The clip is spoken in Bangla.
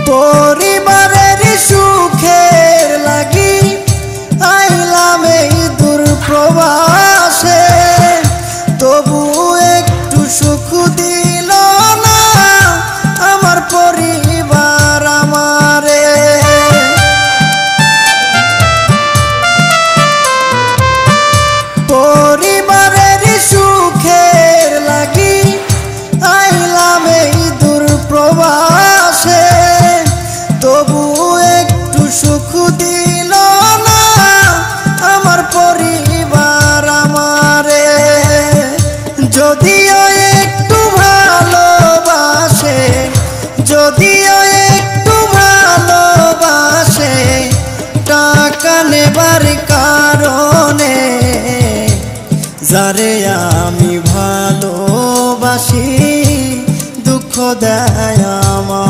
পরিবারের সুখের লাগি আইলাম এই দূর প্রবাসে, তবু একটু সুখ দিল না আমার পরিবার আমারে। পরিবারের সুখের লাগি আইলাম এই দূর প্রবাসে, তবু একটু সুখ দিল না আমার পরিবার আমারে। যদিও একটু ভালোবাসে, যদিও একটু ভালোবাসে, টাকা নেবার কারণে যারে আমি ভালোবাসি দুঃখ দেয় আমার।